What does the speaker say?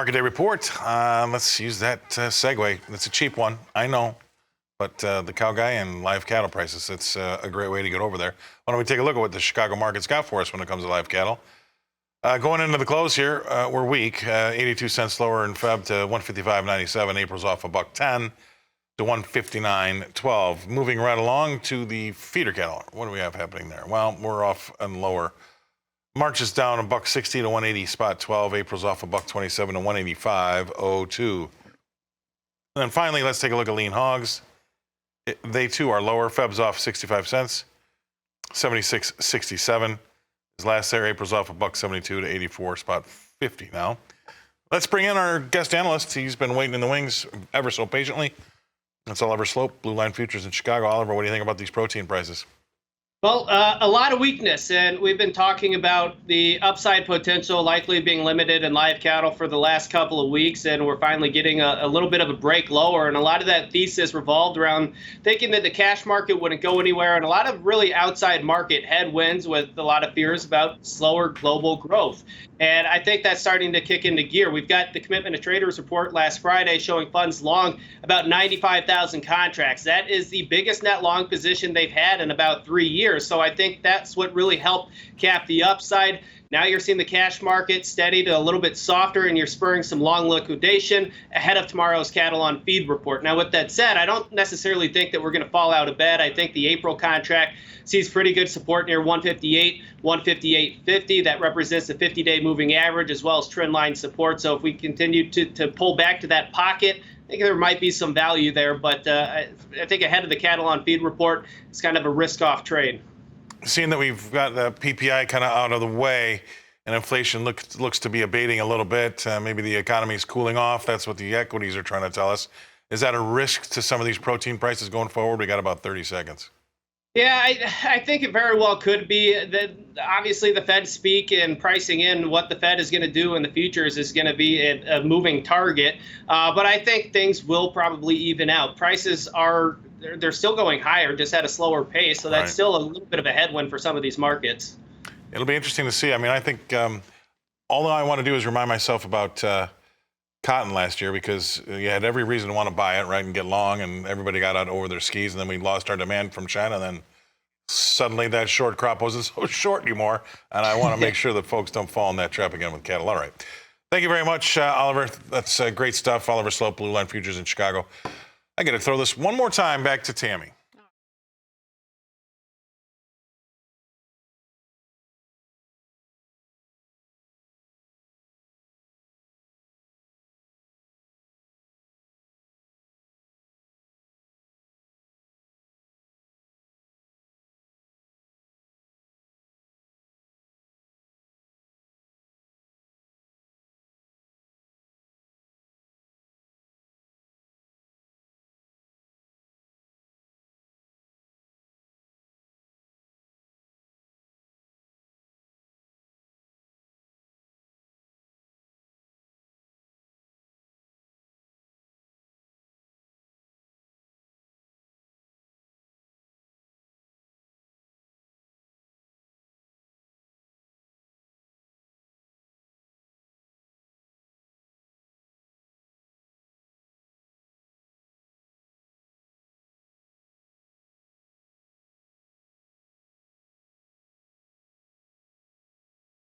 Market Day Report. Let's use that segue. It's a cheap one, I know, but the cow guy and live cattle prices, it's a great way to get over there. Why don't we take a look at what the Chicago market's got for us when it comes to live cattle. Going into the close here, we're weak. 82 cents lower in Feb to 155.97. April's off $1.10 to 159.12. Moving right along to the feeder cattle. What do we have happening there? Well, we're off and lower. March is down $1.60 to 180.12. April's off $1.27 to 185.02. And then finally, let's take a look at lean hogs. They too are lower. Feb's off 65 cents, 76.67. His last there, April's off $1.72 to 84.50 now. Let's bring in our guest analyst. He's been waiting in the wings ever so patiently. That's Oliver Sloup, Blue Line Futures in Chicago. Oliver, what do you think about these protein prices? Well, a lot of weakness, and we've been talking about the upside potential likely being limited in live cattle for the last couple of weeks, and we're finally getting a little bit of a break lower. And a lot of that thesis revolved around thinking that the cash market wouldn't go anywhere, and a lot of really outside market headwinds with a lot of fears about slower global growth. And I think that's starting to kick into gear. We've got the Commitment of Traders report last Friday showing funds long about 95,000 contracts. That is the biggest net long position they've had in about 3 years. So I think that's what really helped cap the upside. Now you're seeing the cash market steady to a little bit softer, and you're spurring some long liquidation ahead of tomorrow's cattle on feed report. Now, with that said, I don't necessarily think that we're going to fall out of bed. I think the April contract sees pretty good support near 158, 158.50. That represents the 50-day moving average as well as trend line support. So if we continue to pull back to that pocket, I think there might be some value there. But I think ahead of the cattle on feed report, it's kind of a risk-off trade. Seeing that we've got the PPI kind of out of the way and inflation looks to be abating a little bit, maybe the economy is cooling off. That's what the equities are trying to tell us. Is that a risk to some of these protein prices going forward? We got about 30 seconds. Yeah, I think it very well could be. Obviously, the Fed speak and pricing in what the Fed is going to do in the futures is going to be a moving target. But I think things will probably even out. Prices they're still going higher, just at a slower pace. So that's still a little bit of a headwind for some of these markets. It'll be interesting to see. I mean, I think all I want to do is remind myself about cotton last year, because you had every reason to want to buy it, right, and get long, and everybody got out over their skis, and then we lost our demand from China, and then suddenly that short crop wasn't so short anymore, and I want to make sure that folks don't fall in that trap again with cattle. All right. Thank you very much, Oliver. That's great stuff. Oliver Sloup, Blue Line Futures in Chicago. I got to throw this one more time back to Tammy.